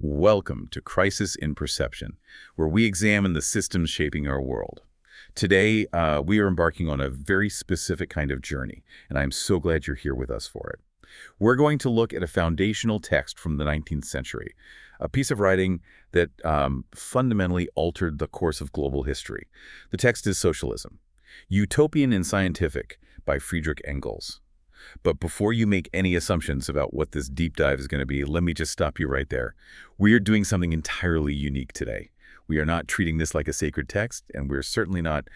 Welcome to Crisis in Perception, where we examine the systems shaping our world. Today, we are embarking on a very specific kind of journey, and I'm so glad you're here with us for it. We're going to look at a foundational text from the 19th century, a piece of writing that fundamentally altered the course of global history. The text is Socialism, Utopian and Scientific by Friedrich Engels. But before you make any assumptions about what this deep dive is going to be, let me just stop you right there. We are doing something entirely unique today. We are not treating this like a sacred text, and we're certainly not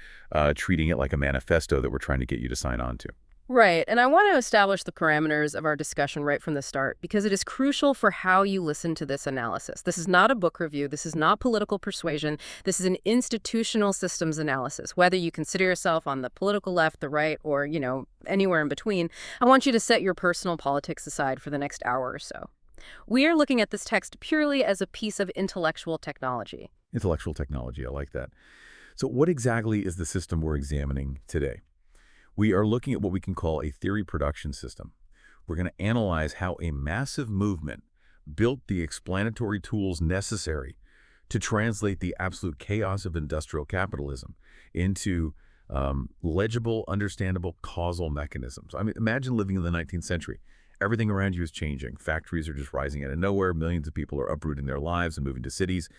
treating it like a manifesto that we're trying to get you to sign on to. Right, and I want to establish the parameters of our discussion right from the start because it is crucial for how you listen to this analysis. This is not a book review. This is not political persuasion. This is an institutional systems analysis. Whether you consider yourself on the political left, the right, or, anywhere in between, I want you to set your personal politics aside for the next hour or so. We are looking at this text purely as a piece of intellectual technology. Intellectual technology, I like that. So what exactly is the system we're examining today? We are looking at what we can call a theory production system. We're going to analyze how a massive movement built the explanatory tools necessary to translate the absolute chaos of industrial capitalism into legible, understandable causal mechanisms. I mean, imagine living in the 19th century. Everything around you is changing. Factories are just rising out of nowhere. Millions of people are uprooting their lives and moving to cities.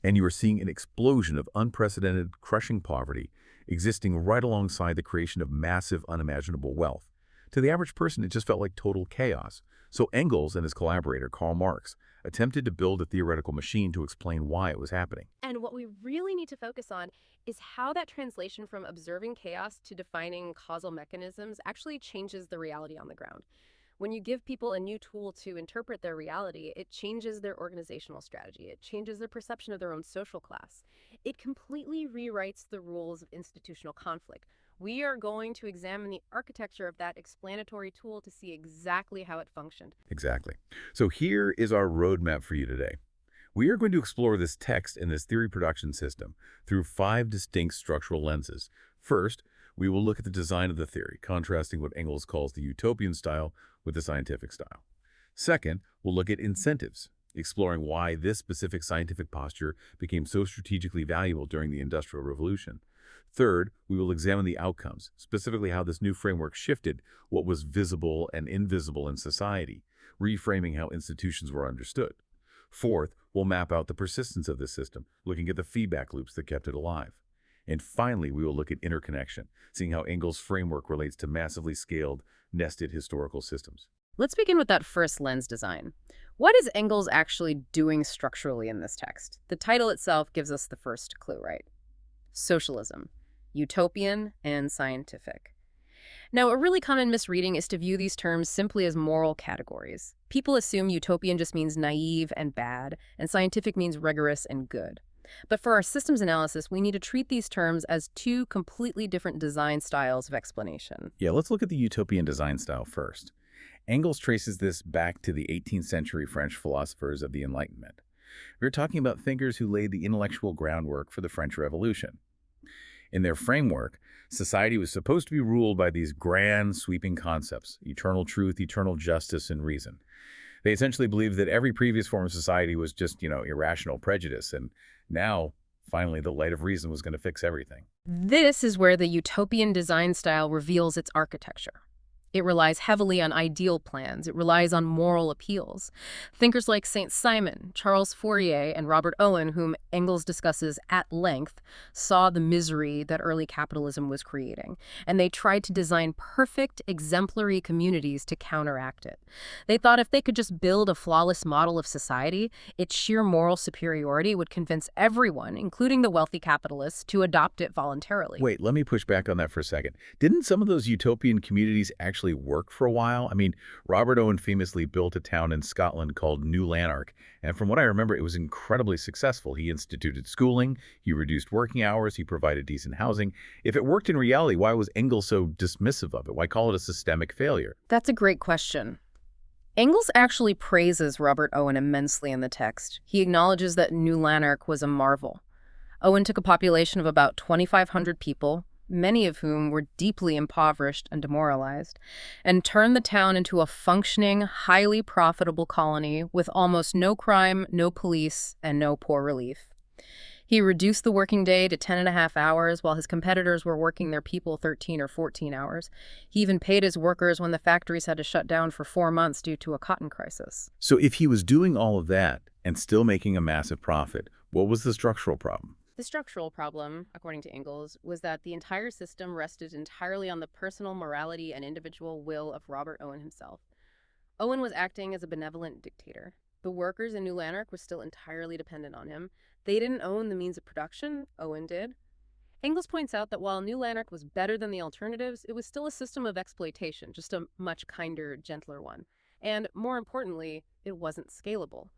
And you are seeing an explosion of unprecedented, crushing poverty existing right alongside the creation of massive, unimaginable wealth. To the average person, it just felt like total chaos. So Engels and his collaborator, Karl Marx, attempted to build a theoretical machine to explain why it was happening. And what we really need to focus on is how that translation from observing chaos to defining causal mechanisms actually changes the reality on the ground. When you give people a new tool to interpret their reality, it changes their organizational strategy. It changes their perception of their own social class. It completely rewrites the rules of institutional conflict. We are going to examine the architecture of that explanatory tool to see exactly how it functioned. Exactly. So here is our roadmap for you today. We are going to explore this text and this theory production system through 5 distinct structural lenses. First, we will look at the design of the theory, contrasting what Engels calls the utopian style with the scientific style. Second, we'll look at incentives, exploring why this specific scientific posture became so strategically valuable during the Industrial Revolution. Third, we will examine the outcomes, specifically how this new framework shifted what was visible and invisible in society, reframing how institutions were understood. Fourth, we'll map out the persistence of this system, looking at the feedback loops that kept it alive. And finally, we will look at interconnection, seeing how Engels' framework relates to massively scaled, nested historical systems. Let's begin with that first lens design. What is Engels actually doing structurally in this text? The title itself gives us the first clue, right? Socialism, Utopian and Scientific. Now, a really common misreading is to view these terms simply as moral categories. People assume utopian just means naive and bad, and scientific means rigorous and good. But for our systems analysis, we need to treat these terms as 2 completely different design styles of explanation. Yeah, let's look at the utopian design style first. Engels traces this back to the 18th century French philosophers of the Enlightenment. We're talking about thinkers who laid the intellectual groundwork for the French Revolution. In their framework, society was supposed to be ruled by these grand, sweeping concepts: eternal truth, eternal justice, and reason. They essentially believed that every previous form of society was just, irrational prejudice, and now, finally, the light of reason was going to fix everything. This is where the utopian design style reveals its architecture. It relies heavily on ideal plans. It relies on moral appeals. Thinkers like Saint Simon, Charles Fourier, and Robert Owen, whom Engels discusses at length, saw the misery that early capitalism was creating, and they tried to design perfect, exemplary communities to counteract it. They thought if they could just build a flawless model of society, its sheer moral superiority would convince everyone, including the wealthy capitalists, to adopt it voluntarily. Wait, let me push back on that for a second. Didn't some of those utopian communities actually work for a while? I mean, Robert Owen famously built a town in Scotland called New Lanark, and from what I remember, it was incredibly successful. He instituted schooling, he reduced working hours, he provided decent housing. If it worked in reality, why was Engels so dismissive of it? Why call it a systemic failure? That's a great question. Engels actually praises Robert Owen immensely in the text. He acknowledges that New Lanark was a marvel. Owen took a population of about 2,500 people, many of whom were deeply impoverished and demoralized, and turned the town into a functioning, highly profitable colony with almost no crime, no police, and no poor relief. He reduced the working day to 10.5 hours while his competitors were working their people 13 or 14 hours. He even paid his workers when the factories had to shut down for 4 months due to a cotton crisis. So if he was doing all of that and still making a massive profit, what was the structural problem? The structural problem, according to Engels, was that the entire system rested entirely on the personal morality and individual will of Robert Owen himself. Owen was acting as a benevolent dictator. The workers in New Lanark were still entirely dependent on him. They didn't own the means of production, Owen did. Engels points out that while New Lanark was better than the alternatives, it was still a system of exploitation, just a much kinder, gentler one. And more importantly, it wasn't scalable.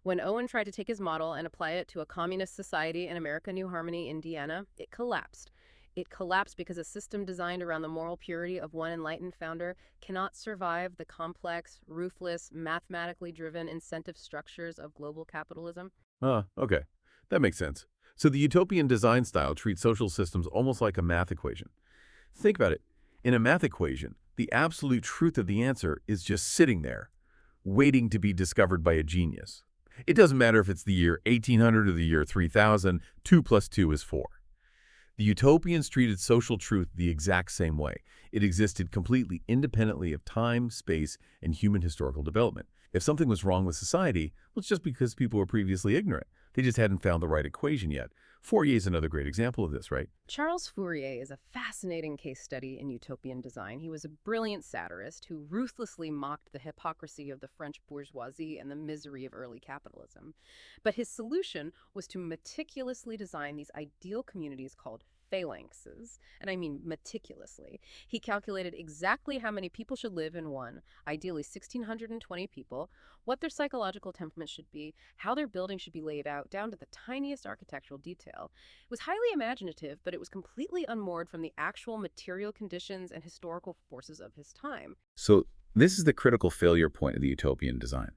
When Owen tried to take his model and apply it to a communist society in America New Harmony, Indiana, it collapsed. It collapsed because a system designed around the moral purity of one enlightened founder cannot survive the complex, ruthless, mathematically driven incentive structures of global capitalism. Okay. That makes sense. So the utopian design style treats social systems almost like a math equation. Think about it. In a math equation, the absolute truth of the answer is just sitting there, waiting to be discovered by a genius. It doesn't matter if it's the year 1800 or the year 3000, 2 plus 2 is 4. The utopians treated social truth the exact same way. It existed completely independently of time, space, and human historical development. If something was wrong with society, well, it's just because people were previously ignorant. They just hadn't found the right equation yet. Fourier is another great example of this, right? Charles Fourier is a fascinating case study in utopian design. He was a brilliant satirist who ruthlessly mocked the hypocrisy of the French bourgeoisie and the misery of early capitalism. But his solution was to meticulously design these ideal communities called phalanxes, and I mean meticulously. He calculated exactly how many people should live in one, ideally 1,620 people, what their psychological temperament should be, how their building should be laid out, down to the tiniest architectural detail. It was highly imaginative, but it was completely unmoored from the actual material conditions and historical forces of his time. So this is the critical failure point of the utopian design.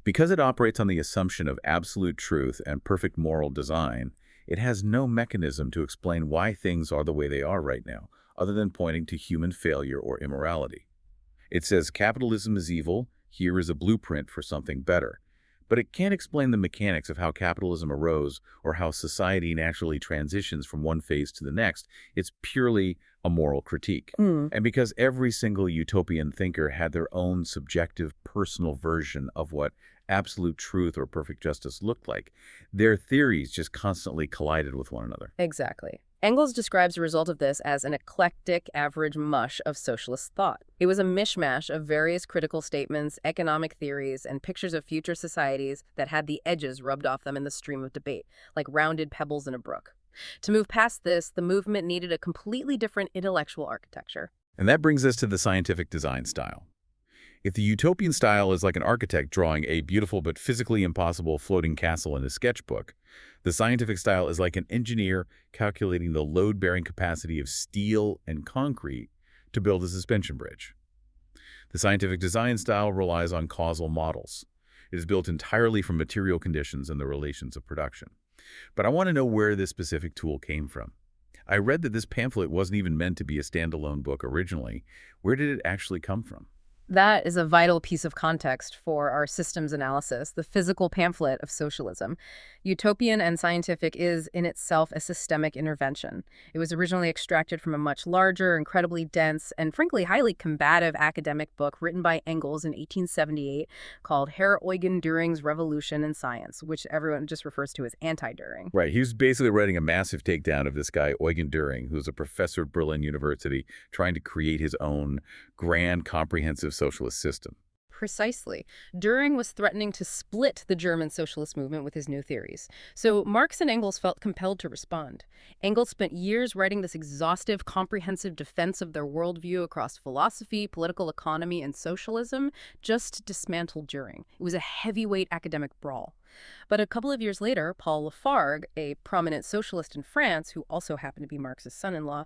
Because it operates on the assumption of absolute truth and perfect moral design, it has no mechanism to explain why things are the way they are right now, other than pointing to human failure or immorality. It says capitalism is evil, here is a blueprint for something better. But it can't explain the mechanics of how capitalism arose or how society naturally transitions from one phase to the next. It's purely a moral critique. And because every single utopian thinker had their own subjective, personal version of what absolute truth or perfect justice looked like, their theories just constantly collided with one another. Exactly. Engels describes the result of this as an eclectic average mush of socialist thought. It was a mishmash of various critical statements, economic theories, and pictures of future societies that had the edges rubbed off them in the stream of debate, like rounded pebbles in a brook. To move past this, the movement needed a completely different intellectual architecture. And that brings us to the scientific design style. If the utopian style is like an architect drawing a beautiful but physically impossible floating castle in a sketchbook, the scientific style is like an engineer calculating the load-bearing capacity of steel and concrete to build a suspension bridge. The scientific design style relies on causal models. It is built entirely from material conditions and the relations of production. But I want to know where this specific tool came from. I read that this pamphlet wasn't even meant to be a standalone book originally. Where did it actually come from? That is a vital piece of context for our systems analysis, the physical pamphlet of socialism. Utopian and Scientific is, in itself, a systemic intervention. It was originally extracted from a much larger, incredibly dense, and frankly highly combative academic book written by Engels in 1878 called Herr Eugen Düring's Revolution in Science, which everyone just refers to as anti-Düring. Right, he was basically writing a massive takedown of this guy, Eugen Düring, who's a professor at Berlin University, trying to create his own grand, comprehensive socialist system. Precisely. Düring was threatening to split the German socialist movement with his new theories. So Marx and Engels felt compelled to respond. Engels spent years writing this exhaustive, comprehensive defense of their worldview across philosophy, political economy, and socialism, just to dismantle Düring. It was a heavyweight academic brawl. But a couple of years later, Paul Lafargue, a prominent socialist in France who also happened to be Marx's son-in-law,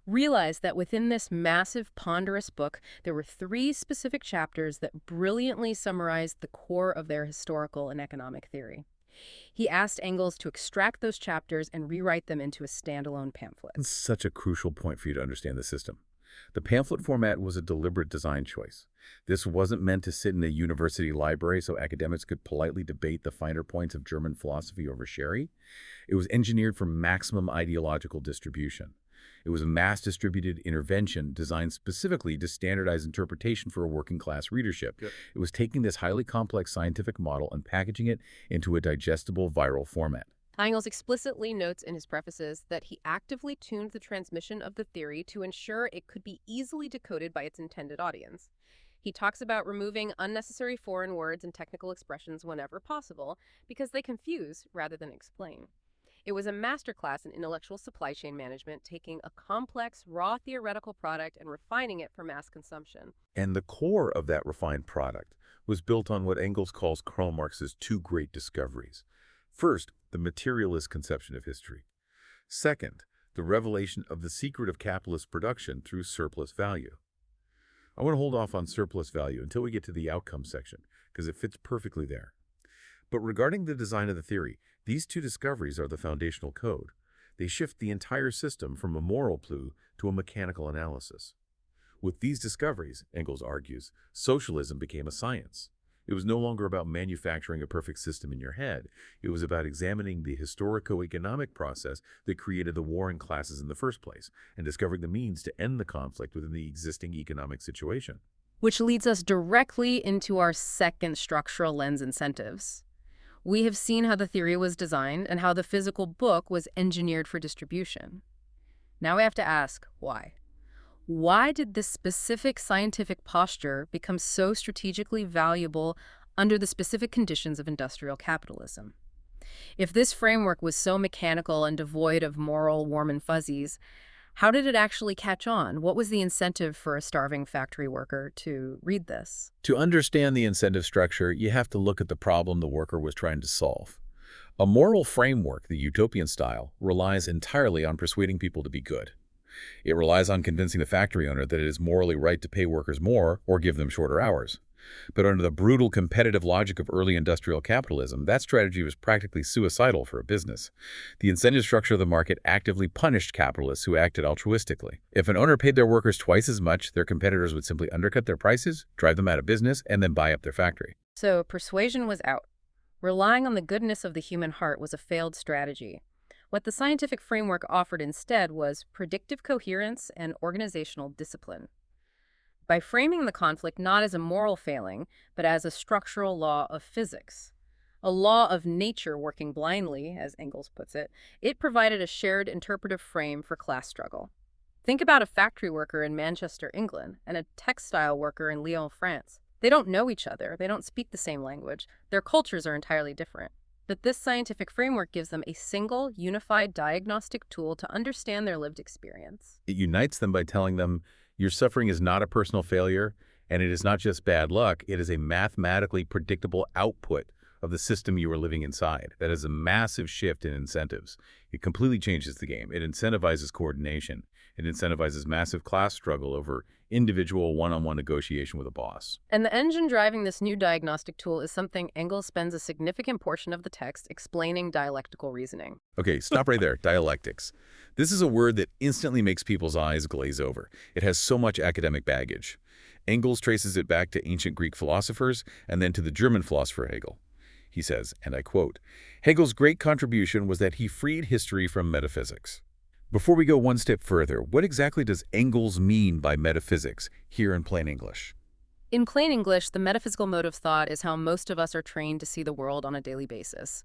realized that within this massive, ponderous book, there were 3 specific chapters that brilliantly summarized the core of their historical and economic theory. He asked Engels to extract those chapters and rewrite them into a standalone pamphlet. It's such a crucial point for you to understand the system. The pamphlet format was a deliberate design choice. This wasn't meant to sit in a university library so academics could politely debate the finer points of German philosophy over sherry. It was engineered for maximum ideological distribution. It was a mass-distributed intervention designed specifically to standardize interpretation for a working-class readership. Yep. It was taking this highly complex scientific model and packaging it into a digestible viral format. Engels explicitly notes in his prefaces that he actively tuned the transmission of the theory to ensure it could be easily decoded by its intended audience. He talks about removing unnecessary foreign words and technical expressions whenever possible because they confuse rather than explain. It was a masterclass in intellectual supply chain management, taking a complex, raw theoretical product and refining it for mass consumption. And the core of that refined product was built on what Engels calls Karl Marx's two great discoveries. First, the materialist conception of history. Second, the revelation of the secret of capitalist production through surplus value. I want to hold off on surplus value until we get to the outcome section, because it fits perfectly there. But regarding the design of the theory, these two discoveries are the foundational code. They shift the entire system from a moral clue to a mechanical analysis. With these discoveries, Engels argues, socialism became a science. It was no longer about manufacturing a perfect system in your head. It was about examining the historico-economic process that created the warring classes in the first place and discovering the means to end the conflict within the existing economic situation. Which leads us directly into our second structural lens: incentives. We have seen how the theory was designed and how the physical book was engineered for distribution. Now we have to ask, why? Why did this specific scientific posture become so strategically valuable under the specific conditions of industrial capitalism? If this framework was so mechanical and devoid of moral warm and fuzzies, how did it actually catch on? What was the incentive for a starving factory worker to read this? To understand the incentive structure, you have to look at the problem the worker was trying to solve. A moral framework, the utopian style, relies entirely on persuading people to be good. It relies on convincing the factory owner that it is morally right to pay workers more or give them shorter hours. But under the brutal competitive logic of early industrial capitalism, that strategy was practically suicidal for a business. The incentive structure of the market actively punished capitalists who acted altruistically. If an owner paid their workers twice as much, their competitors would simply undercut their prices, drive them out of business, and then buy up their factory. So persuasion was out. Relying on the goodness of the human heart was a failed strategy. What the scientific framework offered instead was predictive coherence and organizational discipline. By framing the conflict not as a moral failing, but as a structural law of physics, a law of nature working blindly, as Engels puts it, it provided a shared interpretive frame for class struggle. Think about a factory worker in Manchester, England, and a textile worker in Lyon, France. They don't know each other. They don't speak the same language. Their cultures are entirely different. But this scientific framework gives them a single, unified diagnostic tool to understand their lived experience. It unites them by telling them, your suffering is not a personal failure, and it is not just bad luck, it is a mathematically predictable output of the system you are living inside. That is a massive shift in incentives. It completely changes the game. It incentivizes coordination. It incentivizes massive class struggle over individual one-on-one negotiation with a boss. And the engine driving this new diagnostic tool is something Engels spends a significant portion of the text explaining: dialectical reasoning. Okay, stop right there. Dialectics. This is a word that instantly makes people's eyes glaze over. It has so much academic baggage. Engels traces it back to ancient Greek philosophers and then to the German philosopher Hegel. He says, and I quote, "Hegel's great contribution was that he freed history from metaphysics." Before we go one step further, what exactly does Engels mean by metaphysics here in plain English? In plain English, the metaphysical mode of thought is how most of us are trained to see the world on a daily basis.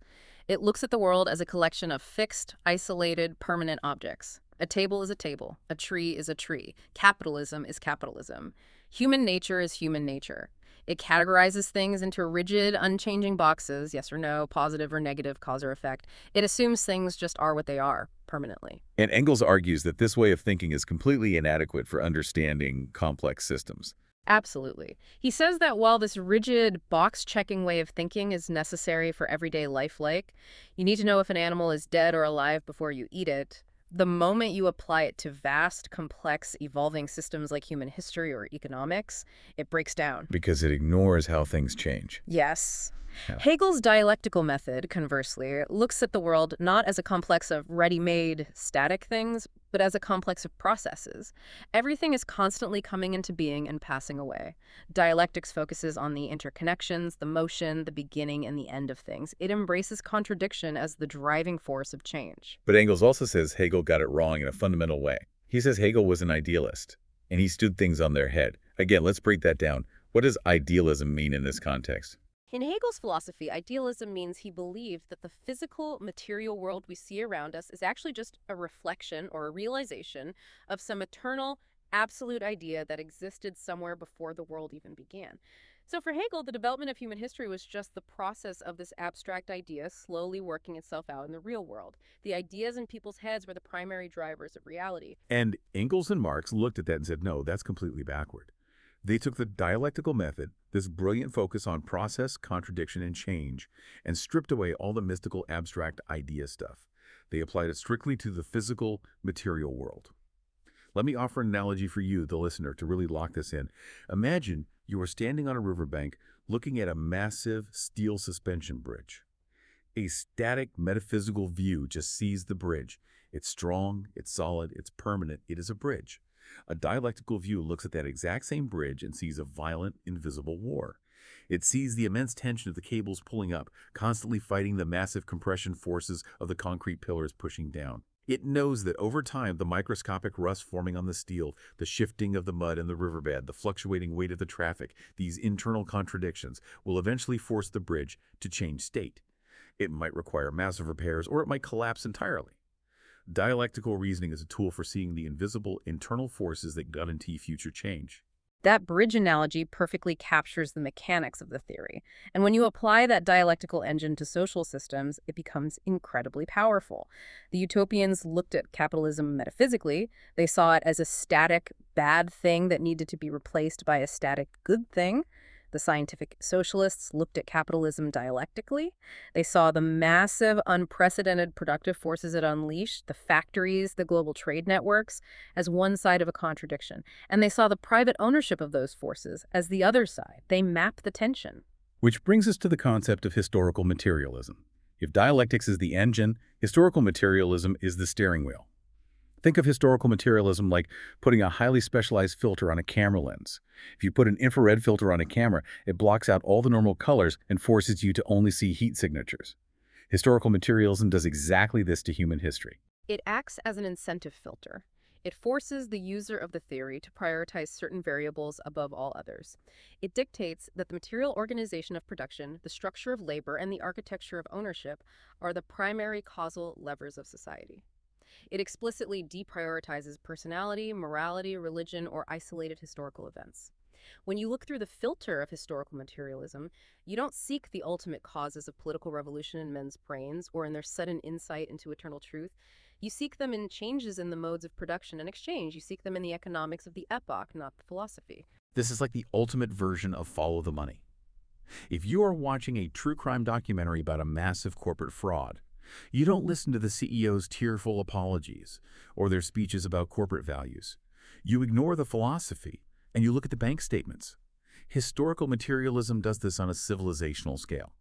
It looks at the world as a collection of fixed, isolated, permanent objects. A table is a table. A tree is a tree. Capitalism is capitalism. Human nature is human nature. It categorizes things into rigid, unchanging boxes, yes or no, positive or negative, cause or effect. It assumes things just are what they are, permanently. And Engels argues that this way of thinking is completely inadequate for understanding complex systems. Absolutely. He says that while this rigid, box-checking way of thinking is necessary for everyday life, like you need to know if an animal is dead or alive before you eat it, The moment you apply it to vast, complex, evolving systems like human history or economics, it breaks down. Because it ignores how things change. Yes. Yeah. Hegel's dialectical method, conversely, looks at the world not as a complex of ready-made, static things, but as a complex of processes. Everything is constantly coming into being and passing away. Dialectics focuses on the interconnections, the motion, the beginning, and the end of things. It embraces contradiction as the driving force of change. But Engels also says Hegel got it wrong in a fundamental way. He says Hegel was an idealist, and he stood things on their head. Again, let's break that down. What does idealism mean in this context? In Hegel's philosophy, idealism means he believed that the physical, material world we see around us is actually just a reflection or a realization of some eternal, absolute idea that existed somewhere before the world even began. So for Hegel, the development of human history was just the process of this abstract idea slowly working itself out in the real world. The ideas in people's heads were the primary drivers of reality. And Engels and Marx looked at that and said, no, that's completely backward. They took the dialectical method, this brilliant focus on process, contradiction, and change, and stripped away all the mystical, abstract idea stuff. They applied it strictly to the physical, material world. Let me offer an analogy for you, the listener, to really lock this in. Imagine you are standing on a riverbank looking at a massive steel suspension bridge. A static, metaphysical view just sees the bridge. It's strong, it's solid, it's permanent, it is a bridge. A dialectical view looks at that exact same bridge and sees a violent, invisible war. It sees the immense tension of the cables pulling up, constantly fighting the massive compression forces of the concrete pillars pushing down. It knows that over time, the microscopic rust forming on the steel, the shifting of the mud in the riverbed, the fluctuating weight of the traffic, these internal contradictions will eventually force the bridge to change state. It might require massive repairs, or it might collapse entirely. Dialectical reasoning is a tool for seeing the invisible internal forces that guarantee future change. That bridge analogy perfectly captures the mechanics of the theory. And when you apply that dialectical engine to social systems, it becomes incredibly powerful. The utopians looked at capitalism metaphysically. They saw it as a static, bad thing that needed to be replaced by a static, good thing. The scientific socialists looked at capitalism dialectically. They saw the massive, unprecedented productive forces it unleashed, the factories, the global trade networks, as one side of a contradiction. And they saw the private ownership of those forces as the other side. They map the tension. Which brings us to the concept of historical materialism. If dialectics is the engine, historical materialism is the steering wheel. Think of historical materialism like putting a highly specialized filter on a camera lens. If you put an infrared filter on a camera, it blocks out all the normal colors and forces you to only see heat signatures. Historical materialism does exactly this to human history. It acts as an incentive filter. It forces the user of the theory to prioritize certain variables above all others. It dictates that the material organization of production, the structure of labor, and the architecture of ownership are the primary causal levers of society. It explicitly deprioritizes personality, morality, religion, or isolated historical events. When you look through the filter of historical materialism, you don't seek the ultimate causes of political revolution in men's brains or in their sudden insight into eternal truth. You seek them in changes in the modes of production and exchange. You seek them in the economics of the epoch, not the philosophy. This is like the ultimate version of follow the money. If you are watching a true crime documentary about a massive corporate fraud, you don't listen to the CEO's tearful apologies or their speeches about corporate values. You ignore the philosophy and you look at the bank statements. Historical materialism does this on a civilizational scale.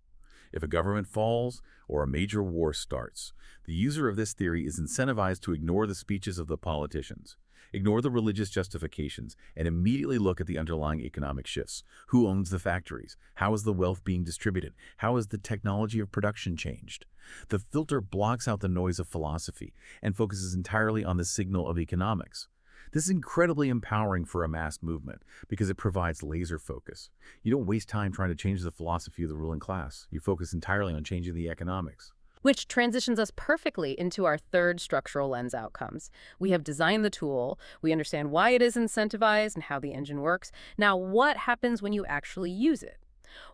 If a government falls or a major war starts, the user of this theory is incentivized to ignore the speeches of the politicians, ignore the religious justifications, and immediately look at the underlying economic shifts. Who owns the factories? How is the wealth being distributed? How has the technology of production changed? The filter blocks out the noise of philosophy and focuses entirely on the signal of economics. This is incredibly empowering for a mass movement because it provides laser focus. You don't waste time trying to change the philosophy of the ruling class. You focus entirely on changing the economics. Which transitions us perfectly into our third structural lens outcomes. We have designed the tool, we understand why it is incentivized and how the engine works. Now, what happens when you actually use it?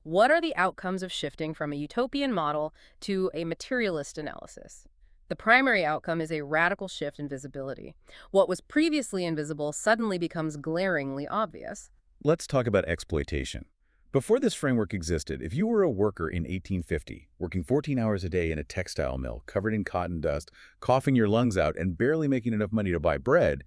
What are the outcomes of shifting from a utopian model to a materialist analysis? The primary outcome is a radical shift in visibility. What was previously invisible suddenly becomes glaringly obvious. Let's talk about exploitation. Before this framework existed, if you were a worker in 1850, working 14 hours a day in a textile mill, covered in cotton dust, coughing your lungs out, and barely making enough money to buy bread,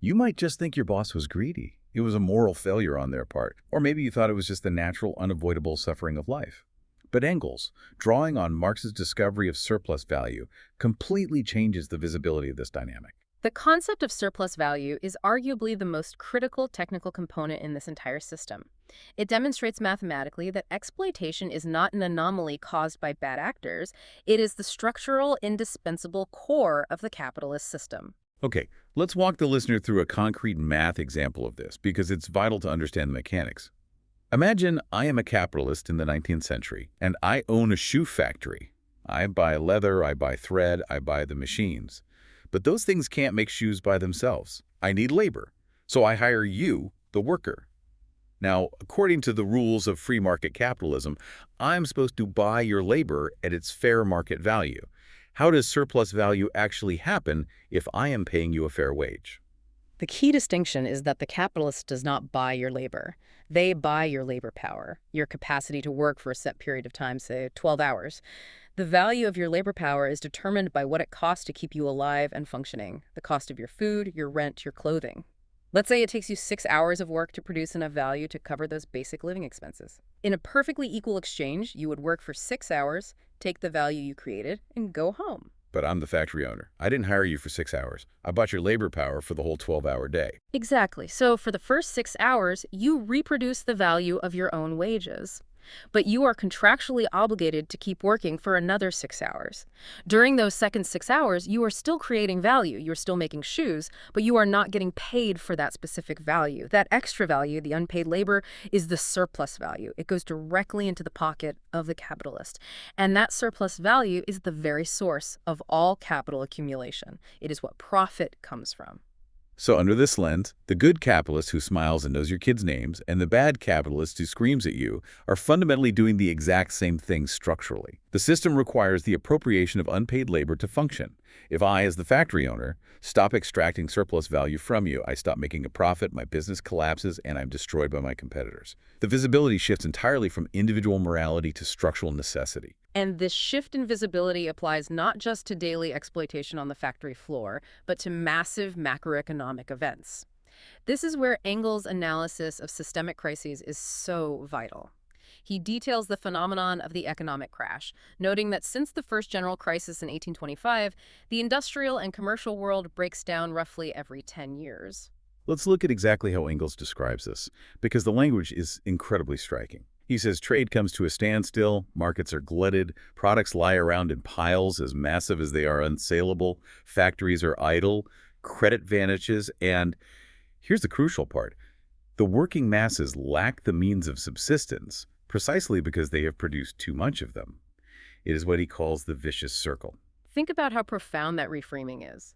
you might just think your boss was greedy. It was a moral failure on their part. Or maybe you thought it was just the natural, unavoidable suffering of life. But Engels, drawing on Marx's discovery of surplus value, completely changes the visibility of this dynamic. The concept of surplus value is arguably the most critical technical component in this entire system. It demonstrates mathematically that exploitation is not an anomaly caused by bad actors. It is the structural, indispensable core of the capitalist system. Okay, let's walk the listener through a concrete math example of this, because it's vital to understand the mechanics. Imagine I am a capitalist in the 19th century, and I own a shoe factory. I buy leather, I buy thread, I buy the machines. But those things can't make shoes by themselves. I need labor. So I hire you, the worker. Now, according to the rules of free market capitalism, I'm supposed to buy your labor at its fair market value. How does surplus value actually happen if I am paying you a fair wage? The key distinction is that the capitalist does not buy your labor. They buy your labor power, your capacity to work for a set period of time, say 12 hours. The value of your labor power is determined by what it costs to keep you alive and functioning, the cost of your food, your rent, your clothing. Let's say it takes you 6 hours of work to produce enough value to cover those basic living expenses. In a perfectly equal exchange, you would work for 6 hours, take the value you created, and go home. But I'm the factory owner. I didn't hire you for 6 hours. I bought your labor power for the whole 12-hour day. Exactly. So for the first 6 hours, you reproduce the value of your own wages. But you are contractually obligated to keep working for another 6 hours. During those second 6 hours, you are still creating value. You're still making shoes, but you are not getting paid for that specific value. That extra value, the unpaid labor, is the surplus value. It goes directly into the pocket of the capitalist. And that surplus value is the very source of all capital accumulation. It is what profit comes from. So under this lens, the good capitalist who smiles and knows your kids' names and the bad capitalist who screams at you are fundamentally doing the exact same thing structurally. The system requires the appropriation of unpaid labor to function. If I, as the factory owner, stop extracting surplus value from you, I stop making a profit, my business collapses, and I'm destroyed by my competitors. The visibility shifts entirely from individual morality to structural necessity. And this shift in visibility applies not just to daily exploitation on the factory floor, but to massive macroeconomic events. This is where Engels' analysis of systemic crises is so vital. He details the phenomenon of the economic crash, noting that since the first general crisis in 1825, the industrial and commercial world breaks down roughly every 10 years. Let's look at exactly how Engels describes this, because the language is incredibly striking. He says trade comes to a standstill, markets are glutted, products lie around in piles as massive as they are unsaleable, factories are idle, credit vanishes, and here's the crucial part. The working masses lack the means of subsistence precisely because they have produced too much of them. It is what he calls the vicious circle. Think about how profound that reframing is.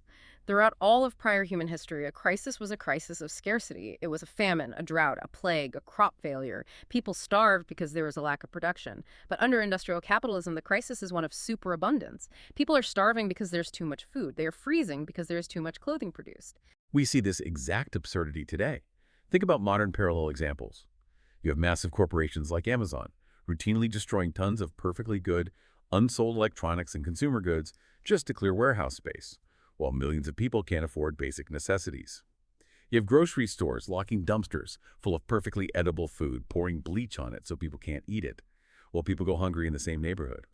Throughout all of prior human history, a crisis was a crisis of scarcity. It was a famine, a drought, a plague, a crop failure. People starved because there was a lack of production. But under industrial capitalism, the crisis is one of superabundance. People are starving because there's too much food. They are freezing because there's too much clothing produced. We see this exact absurdity today. Think about modern parallel examples. You have massive corporations like Amazon, routinely destroying tons of perfectly good, unsold electronics and consumer goods just to clear warehouse space, while millions of people can't afford basic necessities. You have grocery stores locking dumpsters full of perfectly edible food, pouring bleach on it so people can't eat it, while people go hungry in the same neighborhood.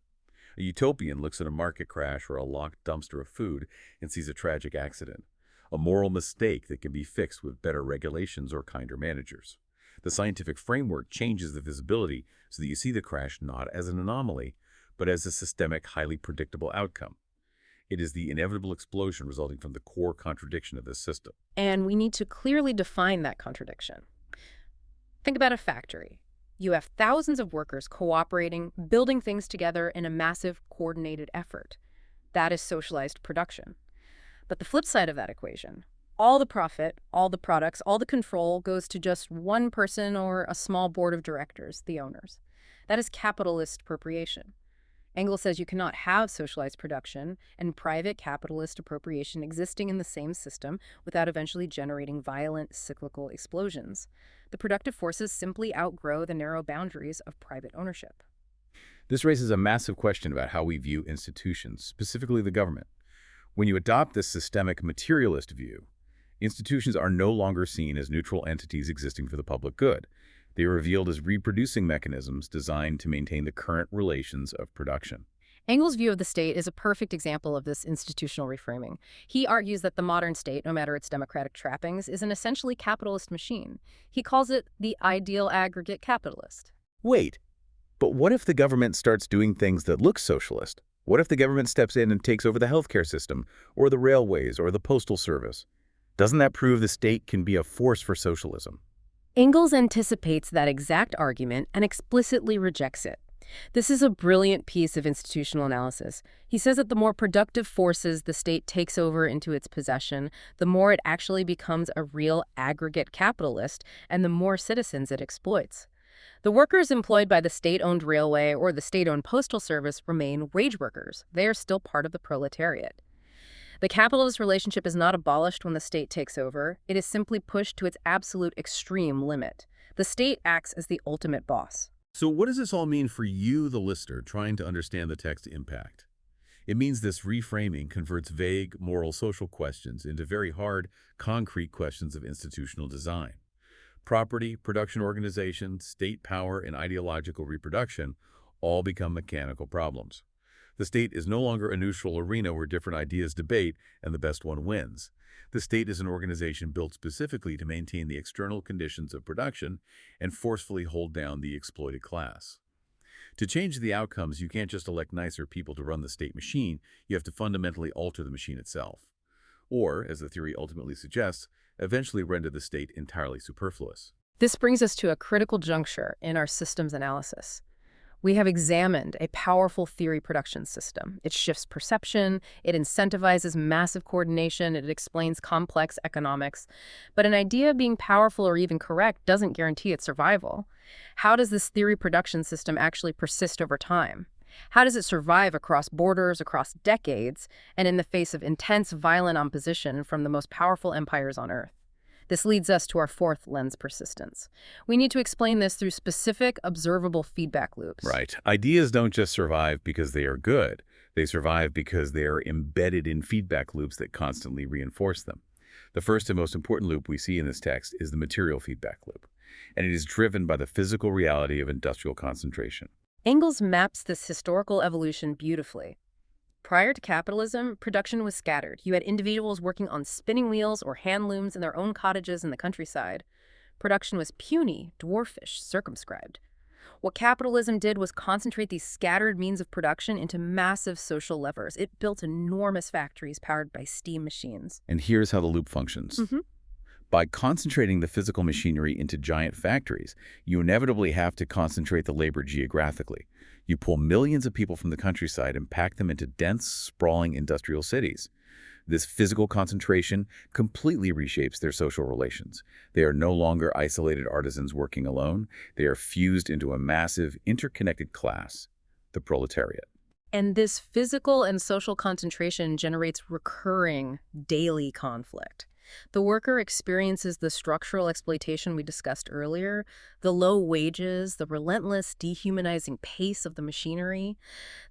A utopian looks at a market crash or a locked dumpster of food and sees a tragic accident, a moral mistake that can be fixed with better regulations or kinder managers. The scientific framework changes the visibility so that you see the crash not as an anomaly, but as a systemic, highly predictable outcome. It is the inevitable explosion resulting from the core contradiction of this system. And we need to clearly define that contradiction. Think about a factory. You have thousands of workers cooperating, building things together in a massive, coordinated effort. That is socialized production. But the flip side of that equation, all the profit, all the products, all the control goes to just one person or a small board of directors, the owners. That is capitalist appropriation. Engels says you cannot have socialized production and private capitalist appropriation existing in the same system without eventually generating violent cyclical explosions. The productive forces simply outgrow the narrow boundaries of private ownership. This raises a massive question about how we view institutions, specifically the government. When you adopt this systemic materialist view, institutions are no longer seen as neutral entities existing for the public good. They are revealed as reproducing mechanisms designed to maintain the current relations of production. Engels' view of the state is a perfect example of this institutional reframing. He argues that the modern state, no matter its democratic trappings, is an essentially capitalist machine. He calls it the ideal aggregate capitalist. Wait, but what if the government starts doing things that look socialist? What if the government steps in and takes over the healthcare system, or the railways, or the postal service? Doesn't that prove the state can be a force for socialism? Engels anticipates that exact argument and explicitly rejects it. This is a brilliant piece of institutional analysis. He says that the more productive forces the state takes over into its possession, the more it actually becomes a real aggregate capitalist and the more citizens it exploits. The workers employed by the state-owned railway or the state-owned postal service remain wage workers. They are still part of the proletariat. The capitalist relationship is not abolished when the state takes over. It is simply pushed to its absolute extreme limit. The state acts as the ultimate boss. So what does this all mean for you, the listener, trying to understand the text impact? It means this reframing converts vague, moral, social questions into very hard, concrete questions of institutional design. Property, production organization, state power, and ideological reproduction all become mechanical problems. The state is no longer a neutral arena where different ideas debate and the best one wins. The state is an organization built specifically to maintain the external conditions of production and forcefully hold down the exploited class. To change the outcomes, you can't just elect nicer people to run the state machine, you have to fundamentally alter the machine itself. Or, as the theory ultimately suggests, eventually render the state entirely superfluous. This brings us to a critical juncture in our systems analysis. We have examined a powerful theory production system. It shifts perception, it incentivizes massive coordination, it explains complex economics. But an idea being powerful or even correct doesn't guarantee its survival. How does this theory production system actually persist over time? How does it survive across borders, across decades, and in the face of intense, violent opposition from the most powerful empires on Earth? This leads us to our fourth lens, persistence. We need to explain this through specific, observable feedback loops. Right. Ideas don't just survive because they are good. They survive because they are embedded in feedback loops that constantly reinforce them. The first and most important loop we see in this text is the material feedback loop, and it is driven by the physical reality of industrial concentration. Engels maps this historical evolution beautifully. Prior to capitalism, production was scattered. You had individuals working on spinning wheels or hand looms in their own cottages in the countryside. Production was puny, dwarfish, circumscribed. What capitalism did was concentrate these scattered means of production into massive social levers. It built enormous factories powered by steam machines. And here's how the loop functions. By concentrating the physical machinery into giant factories, you inevitably have to concentrate the labor geographically. You pull millions of people from the countryside and pack them into dense, sprawling industrial cities. This physical concentration completely reshapes their social relations. They are no longer isolated artisans working alone. They are fused into a massive, interconnected class, the proletariat. And this physical and social concentration generates recurring, daily conflict. The worker experiences the structural exploitation we discussed earlier, the low wages, the relentless, dehumanizing pace of the machinery,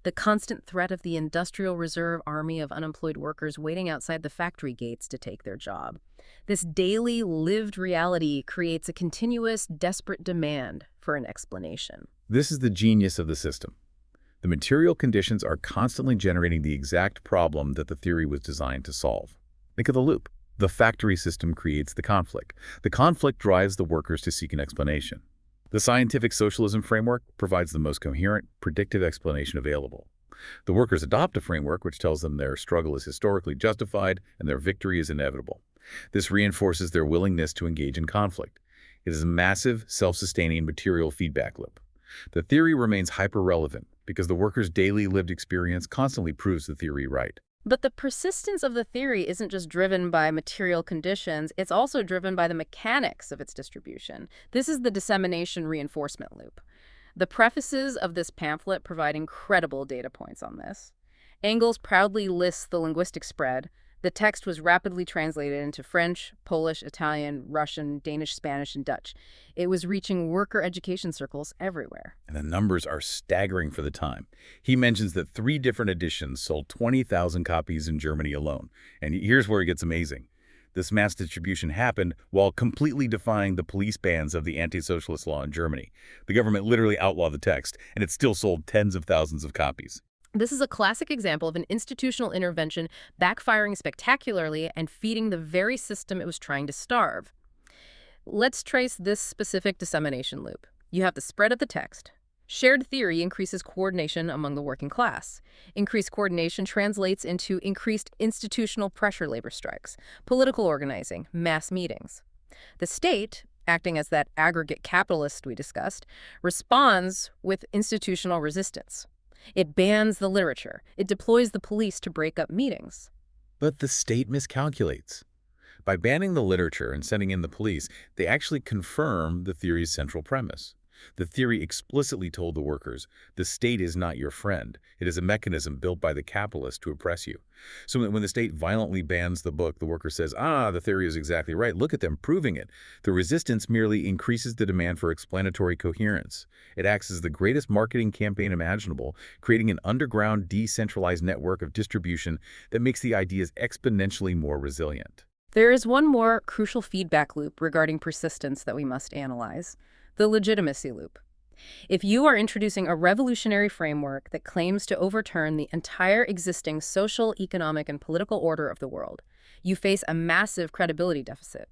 the constant threat of the industrial reserve army of unemployed workers waiting outside the factory gates to take their job. This daily, lived reality creates a continuous, desperate demand for an explanation. This is the genius of the system. The material conditions are constantly generating the exact problem that the theory was designed to solve. Think of the loop. The factory system creates the conflict. The conflict drives the workers to seek an explanation. The scientific socialism framework provides the most coherent, predictive explanation available. The workers adopt a framework which tells them their struggle is historically justified and their victory is inevitable. This reinforces their willingness to engage in conflict. It is a massive, self-sustaining material feedback loop. The theory remains hyper-relevant because the workers' daily lived experience constantly proves the theory right. But the persistence of the theory isn't just driven by material conditions, it's also driven by the mechanics of its distribution. This is the dissemination reinforcement loop. The prefaces of this pamphlet provide incredible data points on this. Engels proudly lists the linguistic spread. The text was rapidly translated into French, Polish, Italian, Russian, Danish, Spanish, and Dutch. It was reaching worker education circles everywhere. And the numbers are staggering for the time. He mentions that 3 different editions sold 20,000 copies in Germany alone. And here's where it gets amazing. This mass distribution happened while completely defying the police bans of the anti-socialist law in Germany. The government literally outlawed the text, and it still sold tens of thousands of copies. This is a classic example of an institutional intervention backfiring spectacularly and feeding the very system it was trying to starve. Let's trace this specific dissemination loop. You have the spread of the text. Shared theory increases coordination among the working class. Increased coordination translates into increased institutional pressure, labor strikes, political organizing, mass meetings. The state, acting as that aggregate capitalist we discussed, responds with institutional resistance. It bans the literature. It deploys the police to break up meetings. But the state miscalculates. By banning the literature and sending in the police, they actually confirm the theory's central premise. The theory explicitly told the workers, the state is not your friend. It is a mechanism built by the capitalists to oppress you. So when the state violently bans the book, the worker says, the theory is exactly right. Look at them proving it. The resistance merely increases the demand for explanatory coherence. It acts as the greatest marketing campaign imaginable, creating an underground, decentralized network of distribution that makes the ideas exponentially more resilient. There is one more crucial feedback loop regarding persistence that we must analyze. The legitimacy loop. If you are introducing a revolutionary framework that claims to overturn the entire existing social, economic, and political order of the world, you face a massive credibility deficit.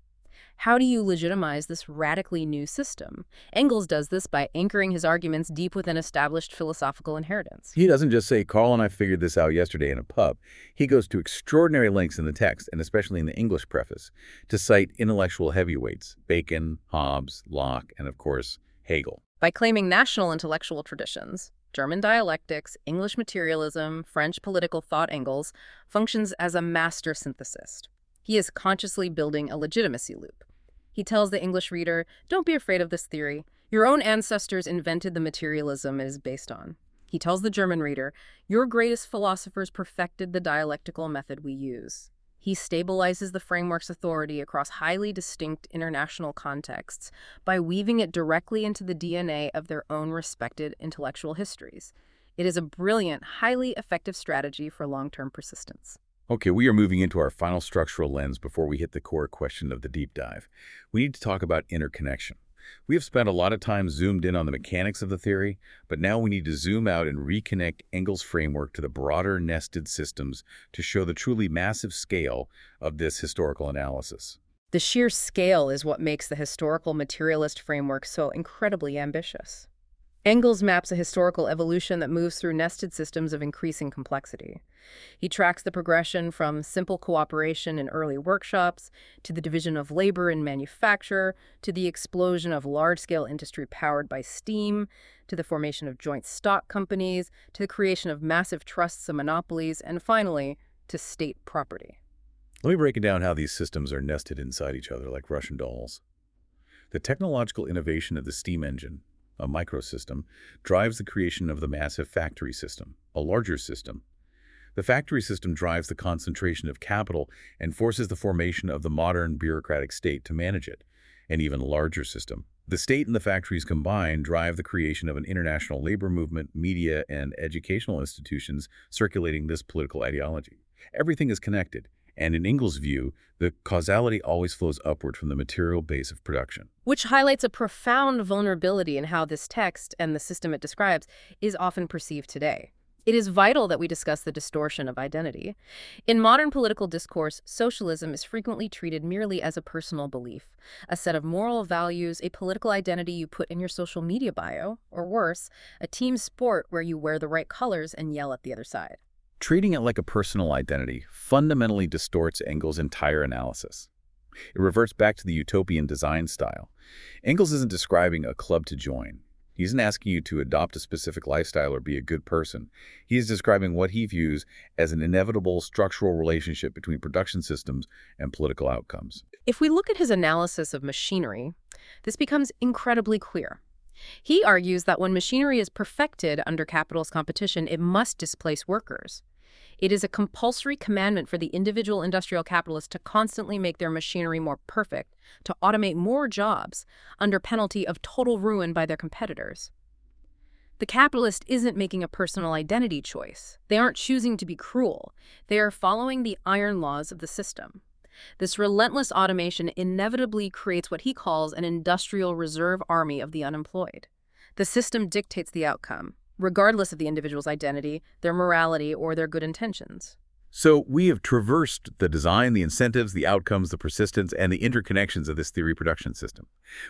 How do you legitimize this radically new system? Engels does this by anchoring his arguments deep within established philosophical inheritance. He doesn't just say, Carl and I figured this out yesterday in a pub. He goes to extraordinary lengths in the text, and especially in the English preface, to cite intellectual heavyweights, Bacon, Hobbes, Locke, and of course, Hegel. By claiming national intellectual traditions, German dialectics, English materialism, French political thought, Engels functions as a master synthesist. He is consciously building a legitimacy loop. He tells the English reader, don't be afraid of this theory. Your own ancestors invented the materialism it is based on. He tells the German reader, your greatest philosophers perfected the dialectical method we use. He stabilizes the framework's authority across highly distinct international contexts by weaving it directly into the DNA of their own respected intellectual histories. It is a brilliant, highly effective strategy for long-term persistence. Okay, we are moving into our final structural lens before we hit the core question of the deep dive. We need to talk about interconnection. We have spent a lot of time zoomed in on the mechanics of the theory, but now we need to zoom out and reconnect Engels' framework to the broader nested systems to show the truly massive scale of this historical analysis. The sheer scale is what makes the historical materialist framework so incredibly ambitious. Engels maps a historical evolution that moves through nested systems of increasing complexity. He tracks the progression from simple cooperation in early workshops, to the division of labor in manufacture, to the explosion of large-scale industry powered by steam, to the formation of joint stock companies, to the creation of massive trusts and monopolies, and finally, to state property. Let me break it down how these systems are nested inside each other like Russian dolls. The technological innovation of the steam engine, a microsystem, drives the creation of the massive factory system, a larger system. The factory system drives the concentration of capital and forces the formation of the modern bureaucratic state to manage it, an even larger system. The state and the factories combined drive the creation of an international labor movement, media, and educational institutions circulating this political ideology. Everything is connected, and in Engels' view, the causality always flows upward from the material base of production. Which highlights a profound vulnerability in how this text and the system it describes is often perceived today. It is vital that we discuss the distortion of identity. In modern political discourse, socialism is frequently treated merely as a personal belief, a set of moral values, a political identity you put in your social media bio, or worse, a team sport where you wear the right colors and yell at the other side. Treating it like a personal identity fundamentally distorts Engels' entire analysis. It reverts back to the utopian design style. Engels isn't describing a club to join. He isn't asking you to adopt a specific lifestyle or be a good person. He is describing what he views as an inevitable structural relationship between production systems and political outcomes. If we look at his analysis of machinery, this becomes incredibly clear. He argues that when machinery is perfected under capital's competition, it must displace workers. It is a compulsory commandment for the individual industrial capitalist to constantly make their machinery more perfect, to automate more jobs, under penalty of total ruin by their competitors. The capitalist isn't making a personal identity choice. They aren't choosing to be cruel. They are following the iron laws of the system. This relentless automation inevitably creates what he calls an industrial reserve army of the unemployed. The system dictates the outcome, regardless of the individual's identity, their morality, or their good intentions. So we have traversed the design, the incentives, the outcomes, the persistence, and the interconnections of this theory production system.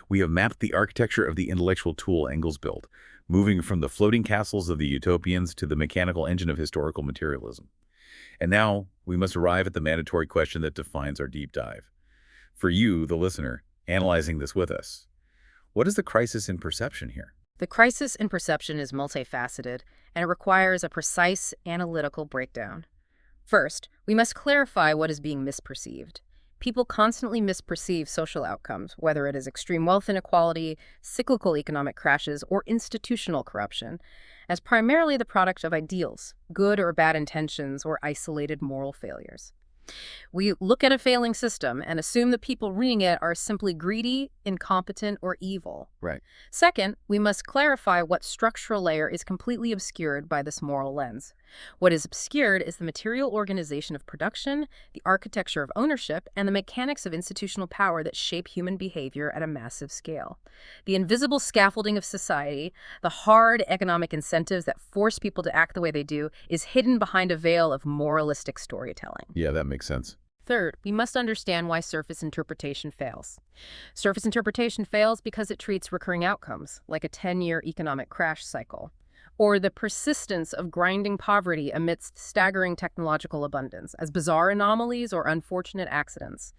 We have mapped the architecture of the intellectual tool Engels built, moving from the floating castles of the utopians to the mechanical engine of historical materialism. And now we must arrive at the mandatory question that defines our deep dive. For you, the listener, analyzing this with us, what is the crisis in perception here? The crisis in perception is multifaceted, and it requires a precise analytical breakdown. First, we must clarify what is being misperceived. People constantly misperceive social outcomes, whether it is extreme wealth inequality, cyclical economic crashes, or institutional corruption, as primarily the product of ideals, good or bad intentions, or isolated moral failures. We look at a failing system and assume the people reading it are simply greedy, incompetent, or evil. Right. Second, we must clarify what structural layer is completely obscured by this moral lens. What is obscured is the material organization of production, the architecture of ownership, and the mechanics of institutional power that shape human behavior at a massive scale. The invisible scaffolding of society, the hard economic incentives that force people to act the way they do, is hidden behind a veil of moralistic storytelling. Yeah, that makes sense. Third, we must understand why surface interpretation fails. Surface interpretation fails because it treats recurring outcomes, like a 10-year economic crash cycle, or the persistence of grinding poverty amidst staggering technological abundance, as bizarre anomalies or unfortunate accidents.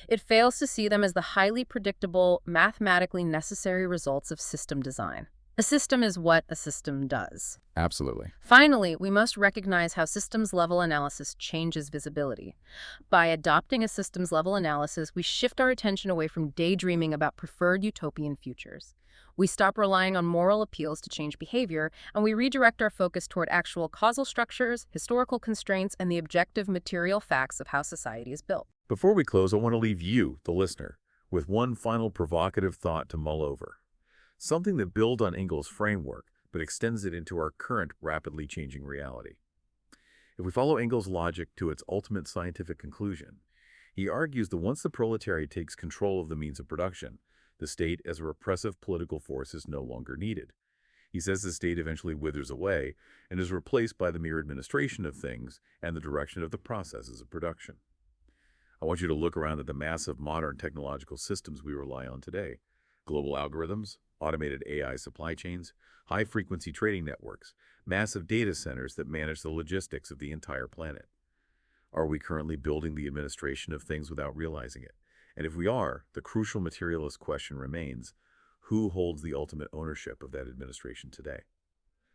It fails to see them as the highly predictable, mathematically necessary results of system design. A system is what a system does. Absolutely. Finally, we must recognize how systems-level analysis changes visibility. By adopting a systems-level analysis, we shift our attention away from daydreaming about preferred utopian futures. We stop relying on moral appeals to change behavior, and we redirect our focus toward actual causal structures, historical constraints, and the objective material facts of how society is built. Before we close, I want to leave you, the listener, with one final provocative thought to mull over. Something that builds on Engels' framework, but extends it into our current rapidly changing reality. If we follow Engels' logic to its ultimate scientific conclusion, he argues that once the proletariat takes control of the means of production, the state as a repressive political force is no longer needed. He says the state eventually withers away and is replaced by the mere administration of things and the direction of the processes of production. I want you to look around at the massive modern technological systems we rely on today. Global algorithms, automated AI supply chains, high-frequency trading networks, massive data centers that manage the logistics of the entire planet. Are we currently building the administration of things without realizing it? And if we are, the crucial materialist question remains, who holds the ultimate ownership of that administration today?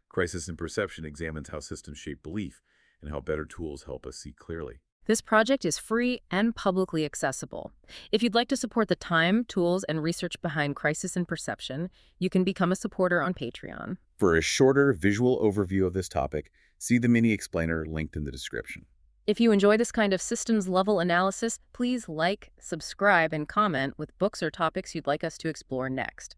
Crisis in Perception examines how systems shape belief and how better tools help us see clearly. This project is free and publicly accessible. If you'd like to support the time, tools, and research behind Crisis in Perception, you can become a supporter on Patreon. For a shorter visual overview of this topic, see the mini explainer linked in the description. If you enjoy this kind of systems-level analysis, please like, subscribe, and comment with books or topics you'd like us to explore next.